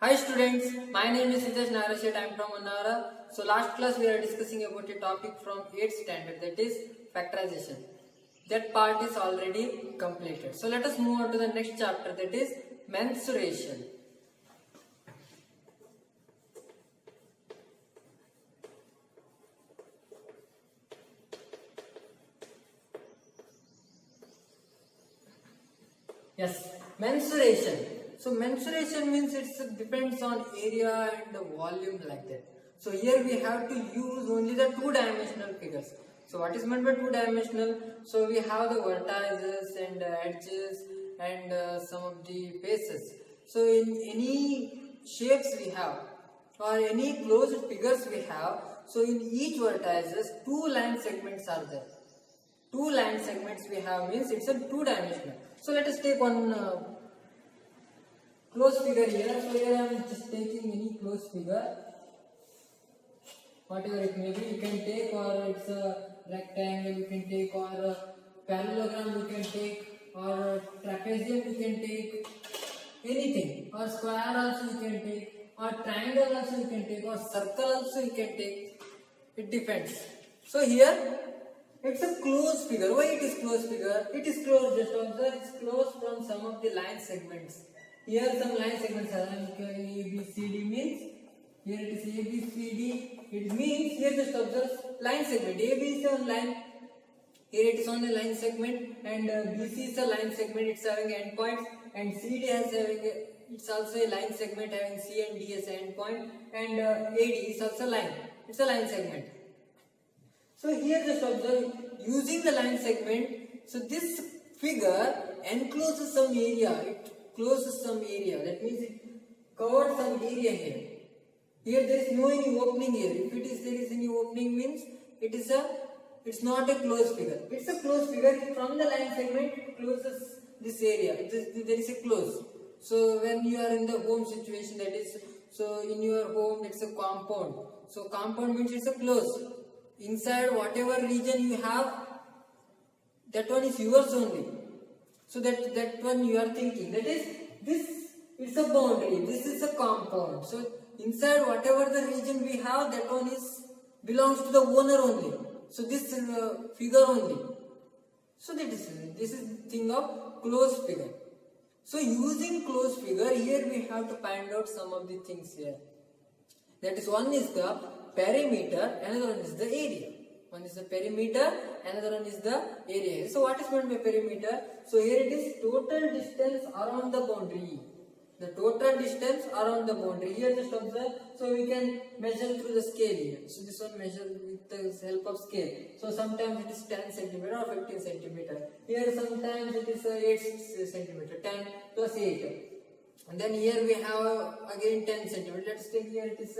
Hi students, my name is Hitesh Narashet. I am from Annara. So last class we are discussing about a topic from 8th standard, that is factorization. That part is already completed. So let us move on to the next chapter, that is mensuration. Yes, mensuration. So mensuration means it depends on area and the volume like that. So here we have to use only the two-dimensional figures. So what is meant by two-dimensional? So we have the vertices and edges and some of the faces. So in any shapes we have or any closed figures we have, so in each vertices two line segments are there. Two line segments we have means it's a two-dimensional. So let us take one closed figure here. So here I am just taking any closed figure, whatever it may be. You can take, or it's a rectangle you can take, or a parallelogram you can take, or a trapezium you can take, anything, or square also you can take, or triangle also you can take, or circle also you can take. It depends. So here it's a closed figure. Why it is closed figure? It is closed, just observe, it's closed from some of the line segments. Here some line segments are A, B, C, D means, here it is A, B, C, D. It means here just observe line segment. A, B is on line. Here it is on a line segment, and BC is a line segment. It's having endpoints, and CD it's also a line segment having C and D as endpoint, and AD is also line. It's a line segment. So here just observe, using the line segment, so this figure encloses some area, it closes some area, that means it covers some area here. Here there is no any opening here. If there is any opening means it's not a closed figure. It's a closed figure. From the line segment it closes this area. There is a close. So when you are in the home situation, that is, so in your home it's a compound. So compound means it's a close. Inside whatever region you have, that one is yours only. So that one you are thinking, that is, this is a boundary, this is a compound. So inside whatever the region we have, that one belongs to the owner only. So this figure only. So this is thing of closed figure. So using closed figure, here we have to find out some of the things here. That is, one is the perimeter, another one is the area. One is the perimeter, another one is the area. So what is meant by perimeter? So here it is total distance around the boundary. The total distance around the boundary. Here just observe, so we can measure through the scale here. So this one measure with the help of scale. So sometimes it is 10 centimeter or 15 centimeter. Here sometimes it is 8 centimeter, 10 plus 8. And then here we have again 10 centimeter. Let's take here it is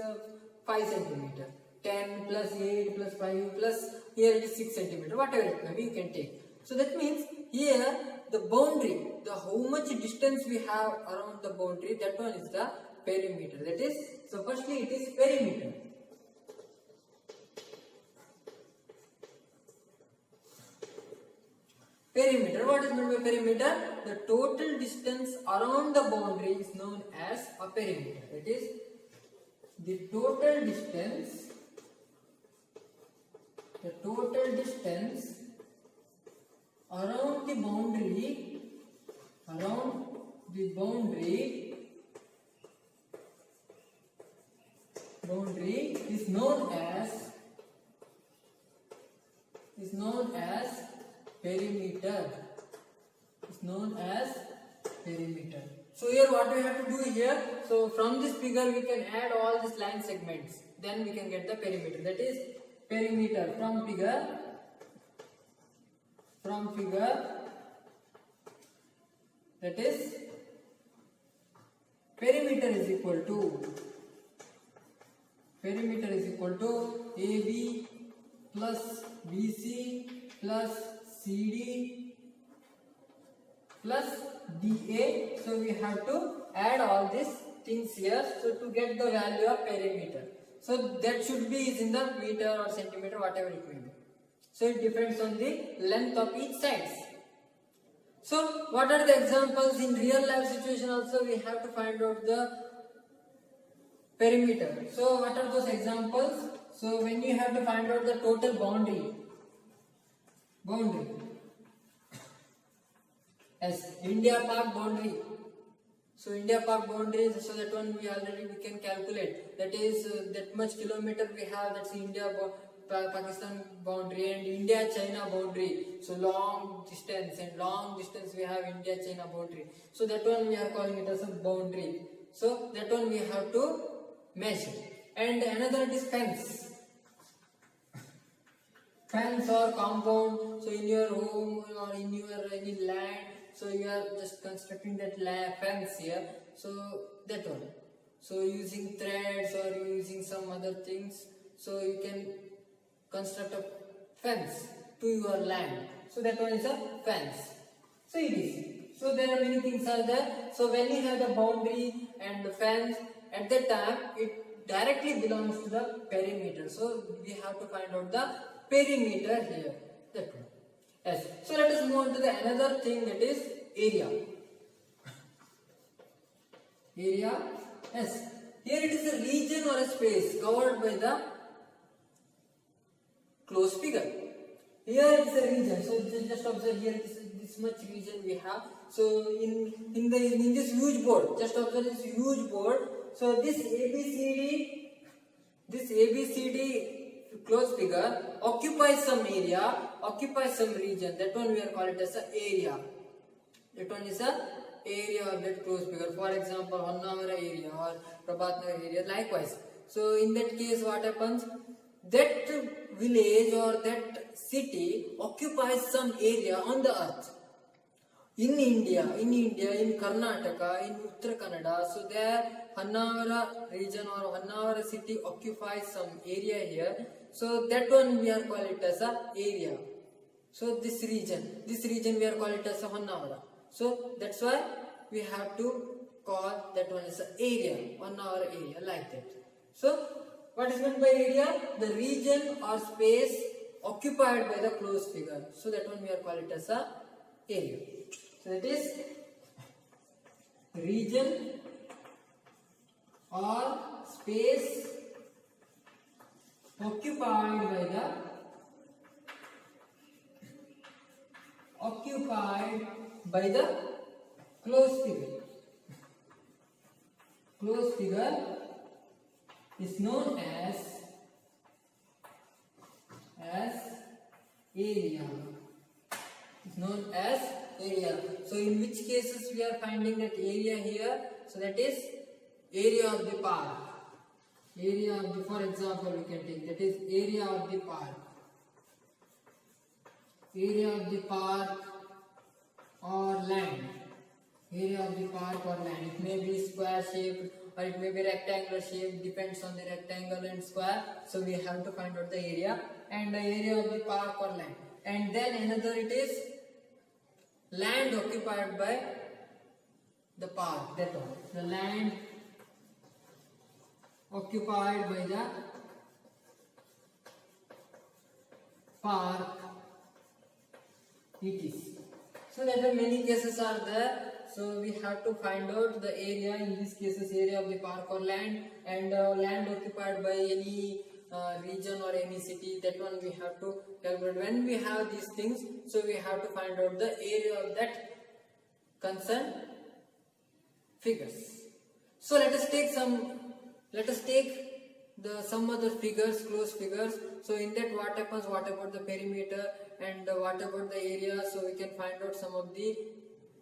5 centimeter. 10 plus 8 plus 5 plus here it is 6 centimeter. Whatever it may be, you can take. So that means here the boundary, how much distance we have around the boundary, that one is the perimeter. That is, so firstly it is perimeter. Perimeter. What is meant by perimeter? The total distance around the boundary is known as a perimeter. That is, the total distance around the boundary is known as perimeter. So here what we have to do here, so from this figure we can add all these line segments, then we can get the perimeter. That is perimeter. From figure that is, perimeter is equal to AB plus BC plus CD plus DA. So we have to add all these things here, so to get the value of perimeter. So that should be in the meter or centimeter, whatever it may be. So it depends on the length of each sides. So what are the examples in real life situation? Also we have to find out the perimeter. So what are those examples? So when you have to find out the total boundary, as India Pak boundary. So India Pak boundary, so that one we can calculate. That is that much kilometer we have. That's India Pakistan boundary and India China boundary. So long distance we have India China boundary. So that one we are calling it as a boundary. So that one we have to measure. And another is fence. Fence or compound. So in your home or in your any land, so you are just constructing that fence here. So that one. So using threads or using some other things, so you can construct a fence to your land. So that one is a fence. So it is. So there are many things are there. So when you have the boundary and the fence, at that time it directly belongs to the perimeter. So we have to find out the perimeter here. That one. Yes. So let us move on to the another thing, that is area. Area. Yes. Here it is a region or a space covered by the closed figure. Here it is a region. So just observe here this much region we have. So in this huge board, just observe this huge board. So this ABCD closed figure occupies some area, occupies some region. That one we are calling it as an area. That one is a area of that closed figure. For example, Honnavara area or Prabhatnagar area. Likewise. So in that case, what happens? That village or that city occupies some area on the earth. In India, in Karnataka, in Uttara Kannada, so there Honnavara region or Honnavara city occupies some area here. So that one we are calling it as a area. So this region we are calling it as a Honnavara. So that's why we have to call that one as a area, Honnavara area, like that. So what is meant by area? The region or space occupied by the closed figure. So that one we are calling it as a area. So that is region or space occupied by the closed figure. Closed figure is known as area. Is known as area. So in which cases we are finding that area here? So that is area of the park. Area of the, for example, we can take that is area of the park. Area of the park or land. Area of the park or land. It may be square shaped or it may be rectangular shaped, depends on the rectangle and square. So we have to find out the area and the area of the park or land. And then another it is land occupied by the park. That one. The land occupied by the park it is. So there are many cases are there. So we have to find out the area, in these cases area of the park or land, and land occupied by any region or any city. That one we have to calculate. When we have these things, so we have to find out the area of that concerned figures. So let us take some other figures, closed figures. So in that what happens, what about the perimeter and what about the area? So we can find out some of the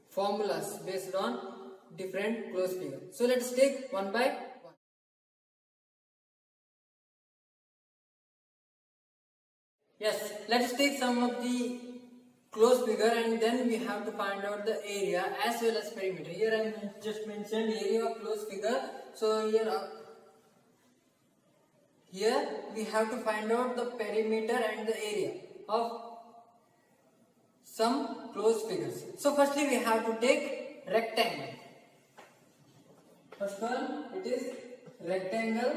formulas based on different closed figures. So let's take one by one. Yes, let's take some of the closed figure and then we have to find out the area as well as perimeter. Here I just mentioned area of closed figure. So here we have to find out the perimeter and the area of some closed figures. So firstly we have to take rectangle. First one, it is rectangle.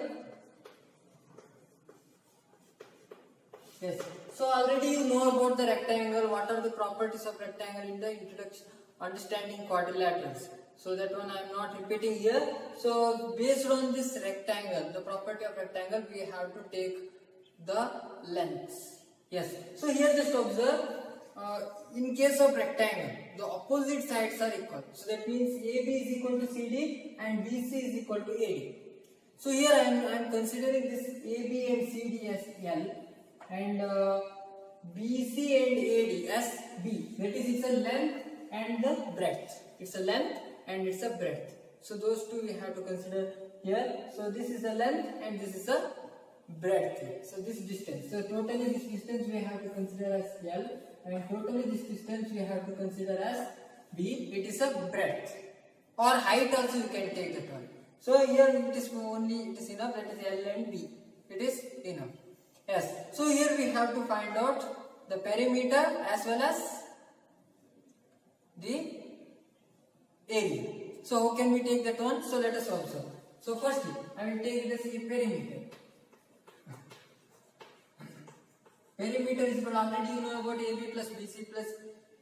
Yes. So already you know about the rectangle. What are the properties of rectangle in the introduction, understanding quadrilaterals. So that one I am not repeating here. So based on this rectangle, the property of rectangle, we have to take the lengths. Yes. So here just observe, in case of rectangle, the opposite sides are equal. So that means AB is equal to CD and BC is equal to AD. So here I am considering this AB and CD as L and BC and AD as B. That is, it's a length and the breadth. It's a length and it's a breadth. So those two we have to consider here. So this is a length and this is a breadth here. So this distance. So totally this distance we have to consider as L and totally this distance we have to consider as B. It is a breadth or height also you can take that one. So here it is enough, that is L and B. It is enough. Yes. So here we have to find out the perimeter as well as the area. So how can we take that one? So let us observe. So firstly, I will take this perimeter. Perimeter is equal, already you know about AB plus BC plus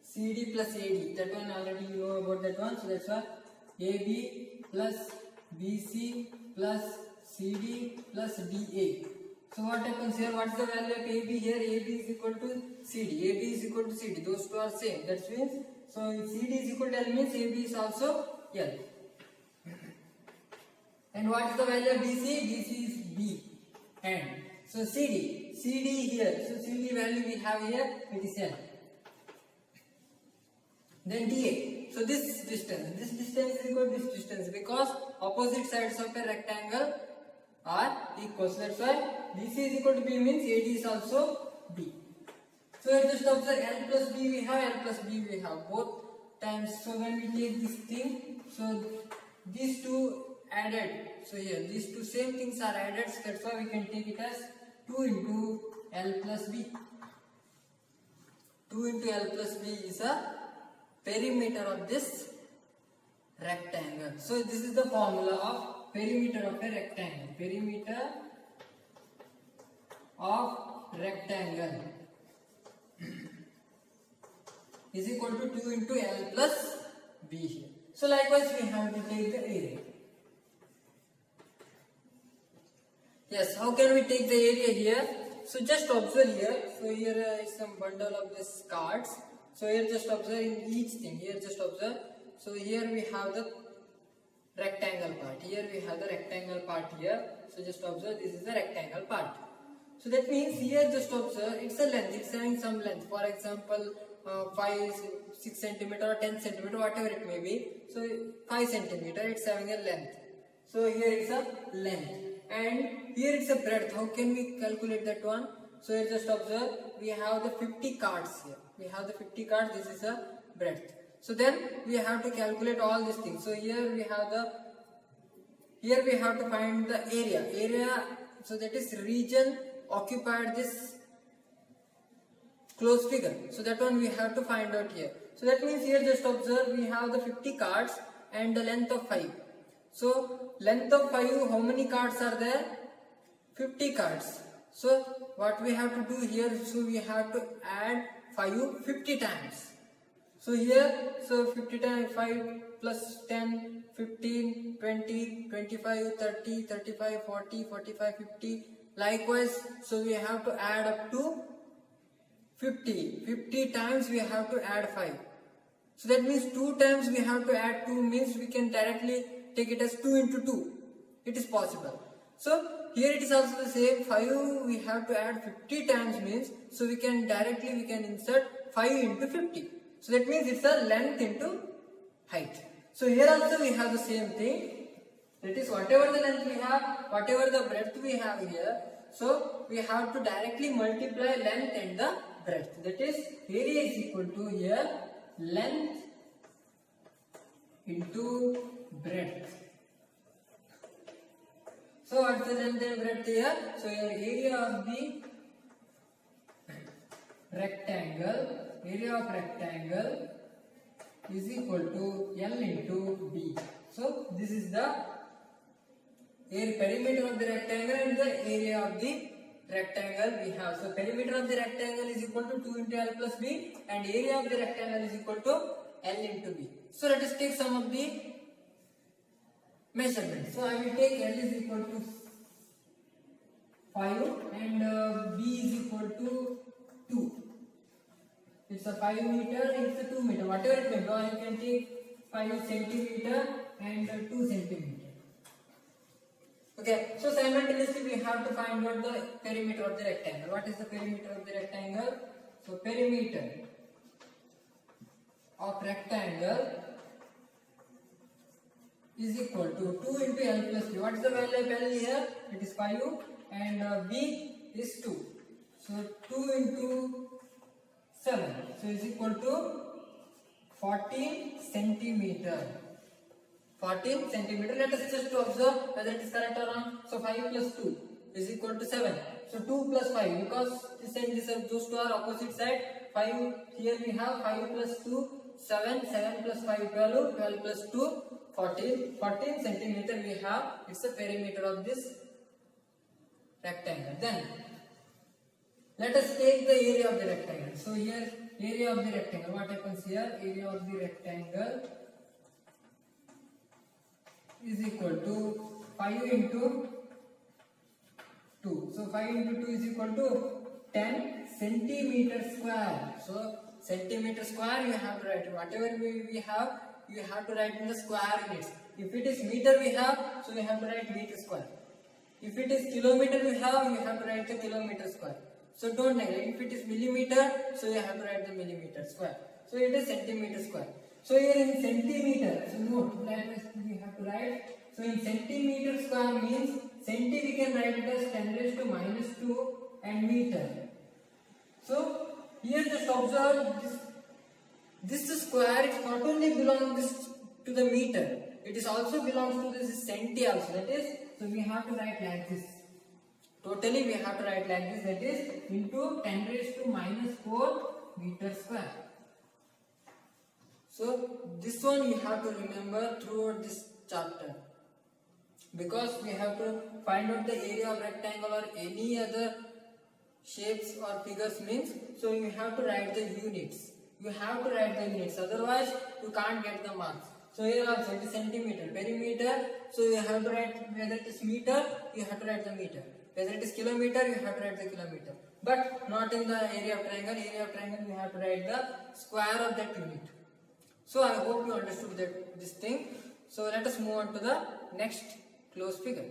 CD plus AD. That one already you know about that one. So that's why AB plus BC plus CD plus DA. So what happens here? What is the value of AB here? AB is equal to CD. AB is equal to CD. Those two are same. That means, so if CD is equal to L means AB is also L. And what is the value of BC? BC is B. And so CD here. So CD value we have here, it is L. Then DA. So this distance is equal to this distance because opposite sides of a rectangle are equal. So that's why BC is equal to B means AD is also B. So just observe, L plus B we have, L plus B we have both times. So when we take this thing, so these two added. So here these two same things are added. So that's why we can take it as 2 into L plus B. 2 into L plus B is a perimeter of this rectangle. So this is the formula of perimeter of a rectangle. Perimeter of rectangle is equal to 2 into L plus B here. So likewise we have to take the area. Yes, how can we take the area here? So just observe here. So here is some bundle of these cards. So here just observe in each thing. Here just observe. So here we have the rectangle part. Here we have the rectangle part here. So just observe, this is the rectangle part. So that means here just observe, it's a length. It's having some length. For example, 5, 6 centimeter or 10 centimeter, whatever it may be. So 5 centimeter, it's having a length. So here it's a length. And here it's a breadth. How can we calculate that one? So here just observe, we have the 50 cards here. We have the 50 cards, this is a breadth. So then we have to calculate all these things. So here we have to find the area. So that is region occupied this closed figure. So that one we have to find out here. So that means here just observe, we have the 50 cards and the length of 5. So length of 5, how many cards are there? 50 cards. So what we have to do here, so we have to add 5 50 times. So here, so 50 times 5 plus 10, 15, 20, 25, 30, 35, 40, 45, 50. Likewise, so we have to add up to 50. 50 times we have to add 5. So that means 2 times we have to add 2 means we can directly take it as 2 into 2. It is possible. So here it is also the same. 5 we have to add 50 times means, so we can insert 5 into 50. So that means it's a length into height. So here also we have the same thing. That is, whatever the length we have, whatever the breadth we have here, so we have to directly multiply length and the breadth. That is, area is equal to here length into breadth. So what's the length and breadth here? So your area of the rectangle is equal to L into B. So this is the perimeter of the rectangle and the area of the rectangle we have. So perimeter of the rectangle is equal to 2 into L plus B and area of the rectangle is equal to L into B. So let us take some of the measurement. So I will take L is equal to 5 and B is equal to 2. It's a 5 meter, it's a 2 meter, whatever it may be, or you can take 5 centimeter and 2 centimeter. Okay, so simultaneously we have to find out the perimeter of the rectangle. What is the perimeter of the rectangle? So perimeter of rectangle is equal to 2 into L plus B. What is the value of L here? It is 5 and B is 2. So 2 into 7. So is equal to 14 centimeter. 14 centimeter. Let us just observe whether it is correct or wrong. So 5 plus 2 is equal to 7. So 2 plus 5, because this and this those two are opposite side. 5 here we have 5 plus 2 7, 7 plus 5 12, 12 plus 2 14. 14 centimeter we have. It's the perimeter of this rectangle. Then let us take the area of the rectangle. So here area of the rectangle. What happens here? Area of the rectangle is equal to 5 into 2. So 5 into 2 is equal to 10 centimeter square. So centimeter square you have to write. Whatever we have, you have to write in the square units. If it is meter we have, so we have to write meter square. If it is kilometer we have, you have to write the kilometer square. So don't neglect. If it is millimeter, so you have to write the millimeter square. So it is centimeter square. So here in centimeter, so note that we have to write. So in centimeter square means centi we can write it as 10 raised to minus 2 and meter. So here just observe this square. It not only belongs to the meter, it is also belongs to this centi also. That is, so we have to write like this. Totally we have to write like this. That is into 10 raised to minus 4 meter square. So this one you have to remember throughout this chapter, because we have to find out the area of rectangle or any other shapes or figures means, so you have to write the units. You have to write the units, otherwise you can't get the marks. So here also it is centimeter, perimeter, so you have to write whether it is meter, you have to write the meter. Whether it is kilometer, you have to write the kilometer. But not in the area of triangle. Area of triangle you have to write the square of that unit. So I hope you understood this thing. So let us move on to the next closed figure.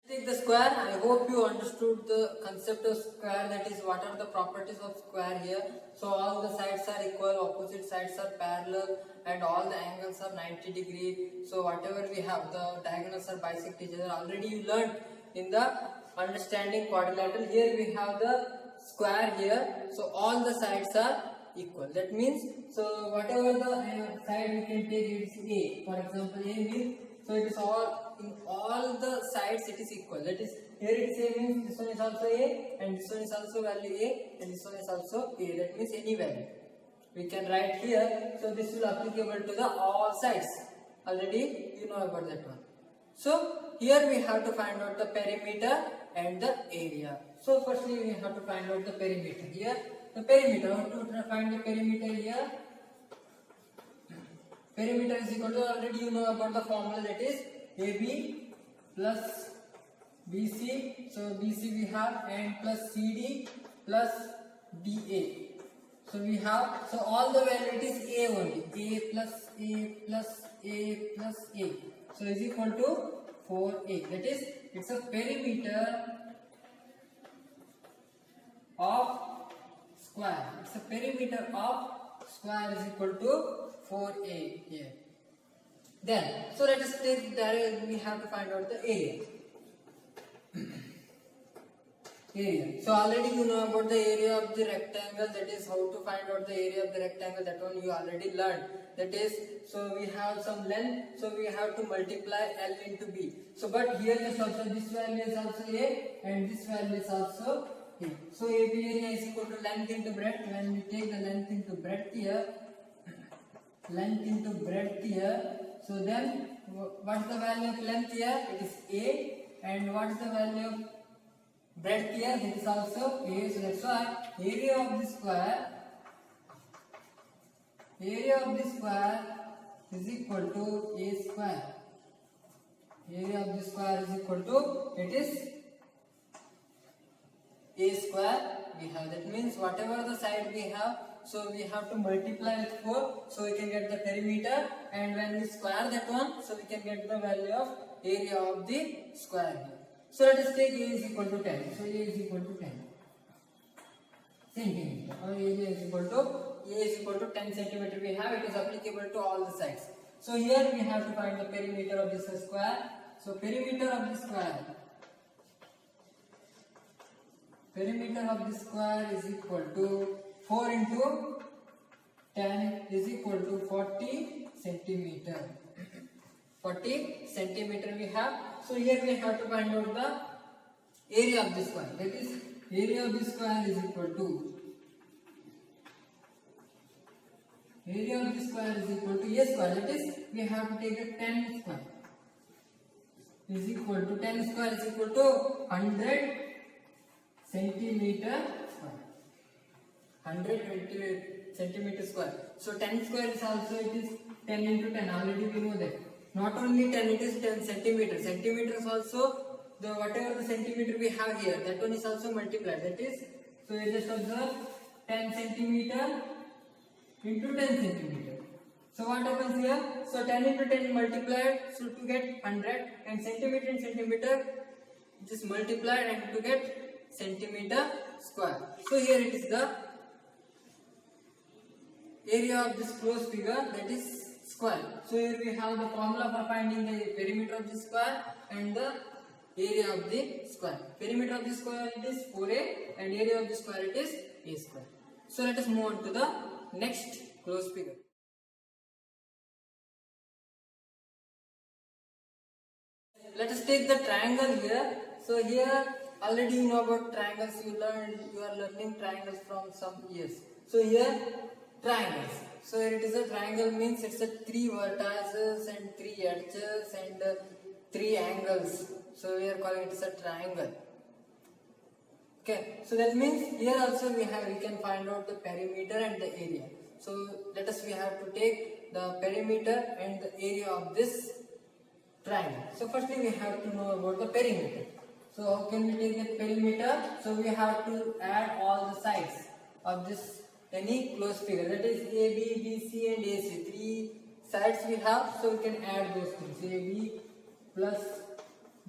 Take the square. I hope you understood the concept of square, that is what are the properties of square here. So all the sides are equal, opposite sides are parallel, and all the angles are 90 degree. So whatever we have, the diagonals are bisect each other. Already you learned in the understanding quadrilateral. Here we have the square here, so all the sides are equal. That means, so whatever the side we can take, it is A. For example, A means, so it is all, in all the sides it is equal. That is, here it is A means this one is also A, and this one is also value A, and this one is also A. That means any value we can write here. So this will applicable to the all sides. Already you know about that one. So here we have to find out the perimeter and the area. So firstly we have to find out the perimeter. Here the perimeter, how to find the perimeter here? Perimeter is equal to, already you know about the formula, that is AB plus BC. So BC we have, and plus CD plus DA. So we have, so all the value it is A only. A plus A plus A plus A. So is equal to 4A. That is, it's a perimeter of square. It's a perimeter of square is equal to 4A here. Then, so let us take that, we have to find out the area. Area. So already you know about the area of the rectangle, that is how to find out the area of the rectangle, that one you already learned. That is, so we have some length, so we have to multiply L into B. So but here just also this value is also A and this value is also A. So AB area is equal to length into breadth. When we take the length into breadth here, so then what is the value of length here? It is A, and what is the value of breadth here? It is also A. So that's why area of the square area of the square is equal to a square. Area of the square is equal to, it is a square we have. That means whatever the side we have, so we have to multiply with 4, so we can get the perimeter, and when we square that one, so we can get the value of area of the square here. So let us take a is equal to 10. So a is equal to 10 centimeter, or area is equal to a is equal to 10 centimeter we have. It is applicable to all the sides. So here we have to find the perimeter of this square. So perimeter of the square is equal to 4 into 10 is equal to 40 centimeter. 40 centimeter we have. So here we have to find out the area of the square. That is, area of the square is equal to a square. That is, we have to take a 10 square is equal to 10 square is equal to 100 centimeter square. 120 centimeter square. So 10 square is also, it is 10 into 10. Already we know that. Not only 10, it is 10 centimeters. Centimeters also, the whatever the centimeter we have here, that one is also multiplied. That is, so you just observe 10 centimeter into 10 centimeter. So what happens here? So 10 into 10 multiplied, so to get 100, and centimeter just multiplied and to get centimeter square. So here it is the area of this closed figure, that is square. So here we have the formula for finding the perimeter of the square and the area of the square. Perimeter of the square it is 4a, and area of the square it is a square. So let us move on to the next closed figure. Let us take the triangle here. So here already you know about triangles. You are learning triangles from some years. So here triangles. So here it is a triangle, means it's a 3 vertices and 3 edges and 3 angles. So we are calling it as a triangle. Okay. So that means here also we can find out the perimeter and the area. So we have to take the perimeter and the area of this triangle. So firstly we have to know about the perimeter. So how can we take the perimeter? So we have to add all the sides of this any closed figure. That is AB, BC and AC. 3 sides we have, so we can add those things. AB plus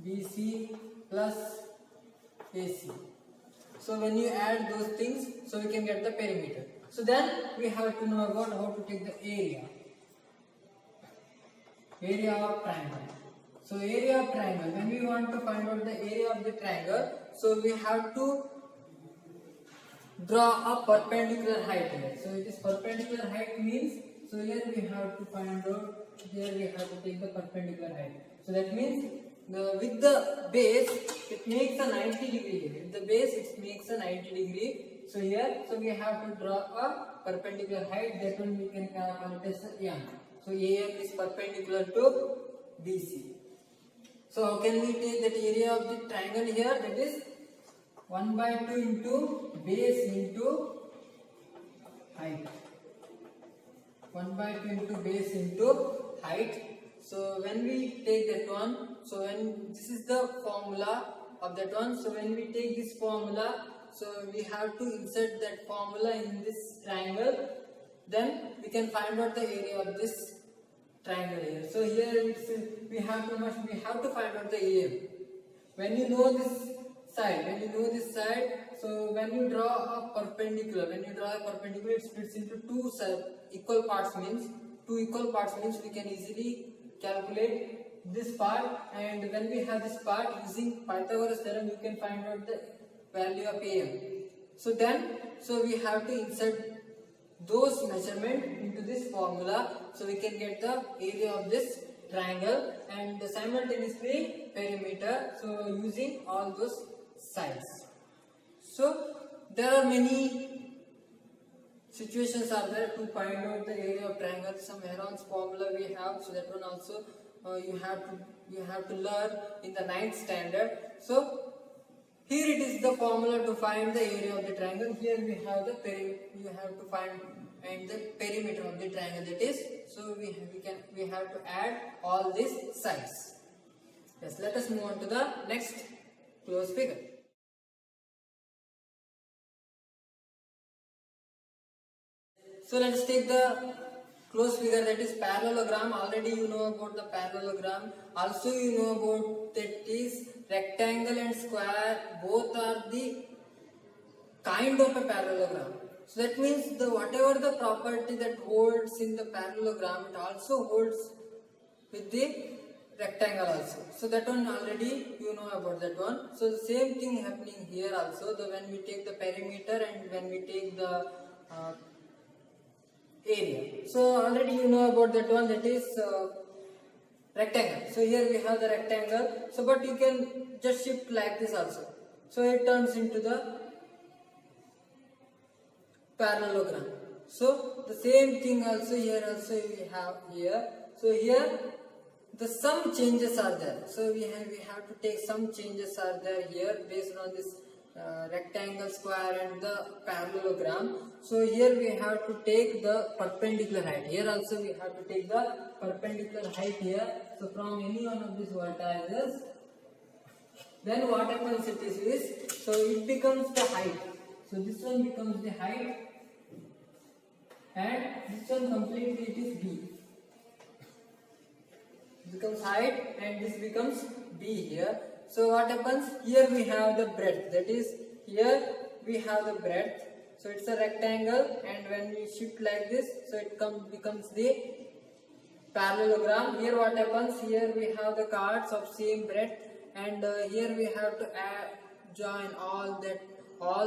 BC plus AC. So when you add those things, so we can get the perimeter. So then we have to know about how to take the area. Area of triangle. So area of triangle, when we want to find out the area of the triangle, so we have to draw a perpendicular height here. So it is perpendicular height means, so here we have to find out, here we have to take the perpendicular height. So that means with the base it makes a 90 degree here. With the base it makes a 90 degree. So here, so we have to draw a perpendicular height, that one we can call it as AM. So AM is perpendicular to BC. So how can we take that area of the triangle here? That is 1/2 into base into height. 1/2 into base into height. So when we take that one, so when this is the formula of that one, so when we take this formula, so we have to insert that formula in this triangle, then we can find out the area of this triangle here. So here we have to find out the AM. When you know this side, so when you draw a perpendicular, it splits into two equal parts, means we can easily calculate this part, and when we have this part, using Pythagoras theorem you can find out the value of AM. So we have to insert those measurements into this formula, so we can get the area of this triangle and simultaneously perimeter, so using all those sides. So there are many situations are there to find out the area of triangle. Some Heron's formula we have, so that one also you have to learn in the 9th standard. So here it is the formula to find the area of the triangle. Here we have you have to find and the perimeter of the triangle, that is, so we have to add all these sides. Yes, let us move on to the next close figure. So let us take the close figure, that is parallelogram. Already you know about the parallelogram. Also you know about that is rectangle and square, both are the kind of a parallelogram. So that means the whatever the property that holds in the parallelogram, it also holds with the rectangle also. So that one already you know about that one. So the same thing happening here also. When we take the perimeter and when we take the area. So already you know about that one, that is rectangle. So here we have the rectangle. So but you can just shift like this also. So it turns into the parallelogram. So the same thing also here we have here. So here the some changes are there. So we have to take some changes are there here based on this rectangle, square and the parallelogram. So here we have to take the perpendicular height. Here also we have to take the perpendicular height here. So from any one of these vertices, then what happens it is, so it becomes the height. So this one becomes the height and this one completely it is B. Becomes height and this becomes B here. So what happens here, we have the breadth, that is here we have the breadth. So it's a rectangle and when we shift like this, so it becomes the parallelogram. Here what happens, here we have the cards of same breadth and here we have to join all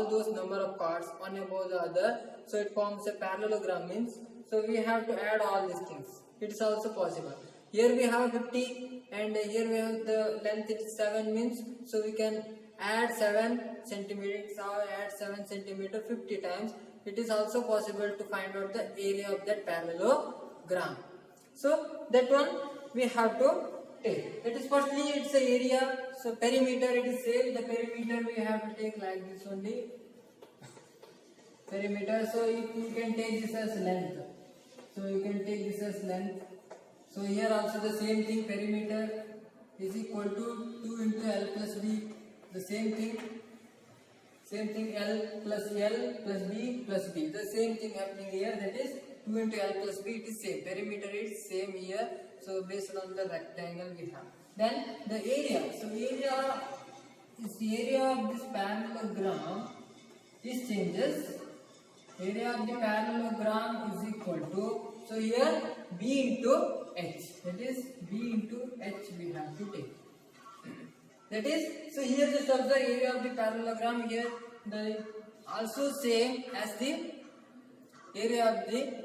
those number of cards one above the other. So it forms a parallelogram means, so we have to add all these things. It is also possible. Here we have 50 and here we have the length is 7 means, so we can add 7 centimeters or add 7 centimeter 50 times. It is also possible to find out the area of that parallelogram. So that one we have to take. That is firstly it's the area. So perimeter, it is same. The perimeter we have to take like this only. Perimeter. So you can take this as length. So you can take this as length. So here also the same thing, perimeter is equal to 2 into L plus B. The same thing L plus B plus B. The same thing happening here, that is 2 into L plus B, it is same. Perimeter is same here. So based on the rectangle we have. Then the area. So area is the area of this parallelogram. This changes. Area of the parallelogram is equal to, so here B into H, that is B into H we have to take. That is, so here just observe area of the parallelogram, here the also same as the area of the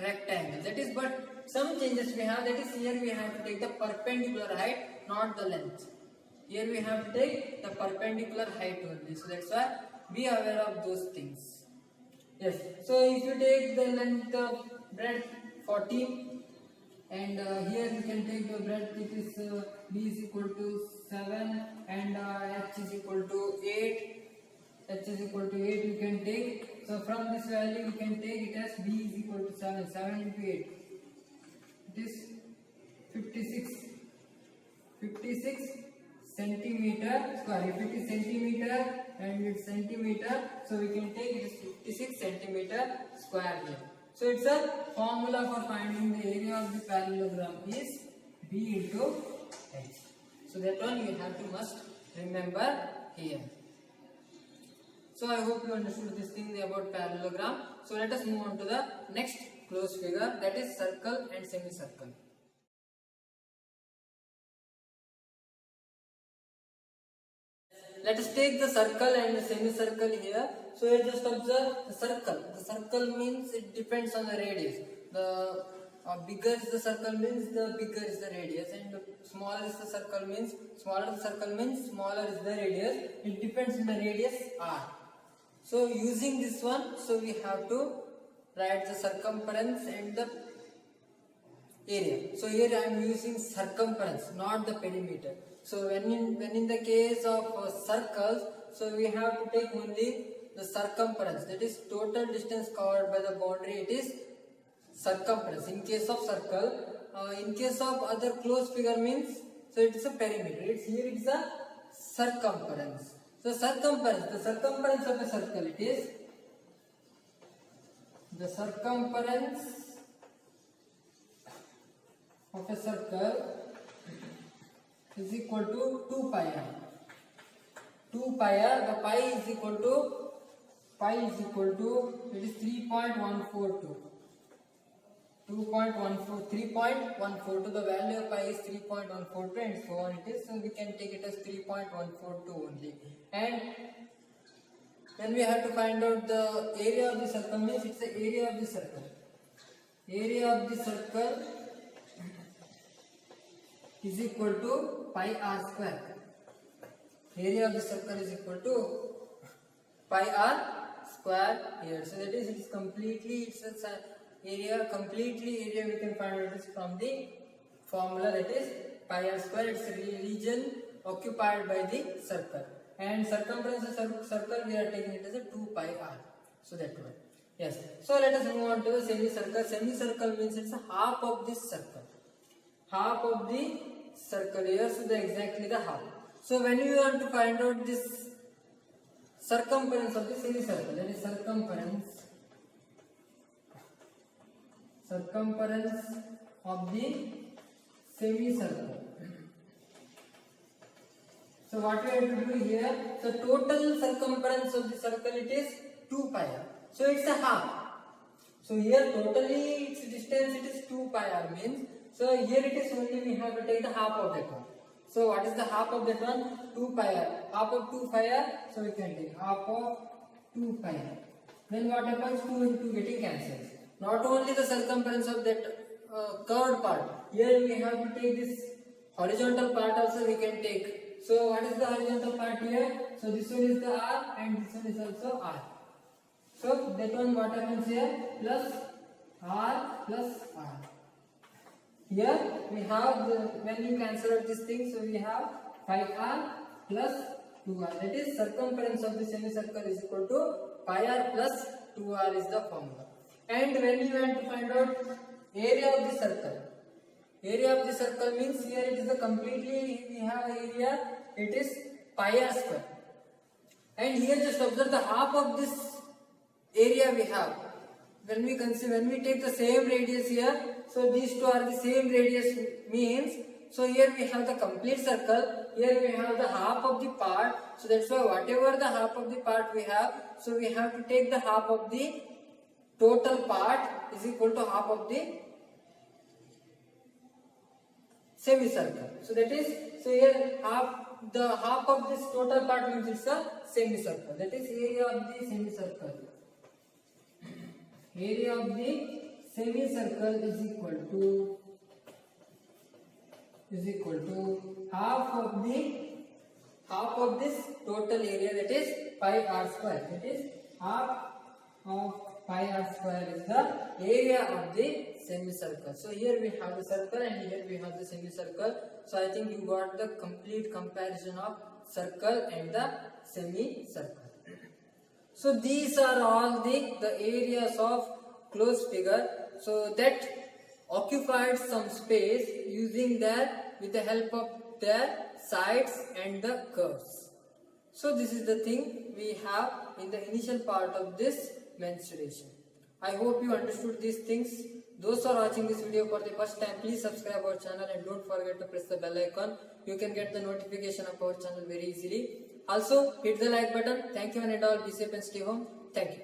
rectangle. That is, but some changes we have, that is here we have to take the perpendicular height, not the length. Here we have to take the perpendicular height only. So that's why be aware of those things. Yes, so if you take the length of breadth 40 and here you can take the breadth, it is B is equal to 7 and H is equal to 8. H is equal to 8 you can take. So from this value you can take it as B is equal to 7. 7 into 8. It is 56 centimeter square. If it is centimeter and it's centimeter, so we can take it as 56 centimeter square here. So it's a formula for finding the area of the parallelogram is B into H. So that one you have to must remember here. So I hope you understood this thing about parallelogram. So let us move on to the next close figure, that is circle and semicircle. Let us take the circle and the semicircle here. So you just observe the circle. The circle means it depends on the radius. The bigger is the circle means the bigger is the radius, and the smaller is the circle means smaller is the radius. It depends on the radius r. So using this one, so we have to write the circumference and the area. So here I am using circumference, not the perimeter. So when in the case of circles, so we have to take only the circumference, that is total distance covered by the boundary, it is circumference in case of circle. In case of other closed figure means, so it is a perimeter. It's here it's a circumference. So circumference, the circumference of a circle, it is the circumference of a circle is equal to 2 pi r. 2 pi r, the pi is equal to it is 3.142. 3.142, the value of pi is 3.142 and so on it is, so we can take it as 3.142 only. And then we have to find out the area of the circle, means it's the area of the circle. Area of the circle is equal to pi r square. Area of the circle is equal to pi r square here. So that is, it is completely, it's a area we can find out is from the formula, that is pi r square. It's a region occupied by the circle, and circumference of circle we are taking it as a 2 pi r. So that one. Yes. So let us move on to the semicircle. Semicircle means it's a half of this circle. Half of the circle here, so exactly the half. So when you want to find out this circumference of the semicircle, that is circumference of the semicircle. So what we have to do here, so total circumference of the circle, it is 2 pi r. So it's a half. So here totally its distance, it is 2 pi r means, so here it is only we have to take the half of that one. So what is the half of that one? 2 pi r. Half of 2 pi r, so we can take half of 2 pi r. Then what happens? 2 and 2 getting cancelled. Not only the circumference of that curved part, here we have to take this horizontal part also we can take. So what is the horizontal part here? So this one is the r and this one is also r. So that one what happens here? Plus r plus r. Here we have the, when you cancel out this thing, so we have 5r plus 2r. That is circumference of the semicircle is equal to pi r plus 2r is the formula. And when you want to find out area of the circle, area of the circle means here it is the completely we have area, it is pi r square. And here just observe the half of this area we have. When we take the same radius here, so these two are the same radius means, so here we have the complete circle, here we have the half of the part, so that's why whatever the half of the part we have, so we have to take the half of the total part is equal to half of the semicircle. So that is, so here the half of this total part means it's a semicircle. That is area of the semicircle. Area of the semicircle is equal to half of this total area, that is pi r square. That is half of pi r square is the area of the semicircle. So here we have the circle and here we have the semicircle. So I think you got the complete comparison of circle and the semicircle. So these are all the areas of closed figure, so that occupied some space using with the help of their sides and the curves. So this is the thing we have in the initial part of this mensuration. I hope you understood these things. Those who are watching this video for the first time, please subscribe our channel and don't forget to press the bell icon. You can get the notification of our channel very easily. Also hit the like button. Thank you and all. Be safe and stay home. Thank you.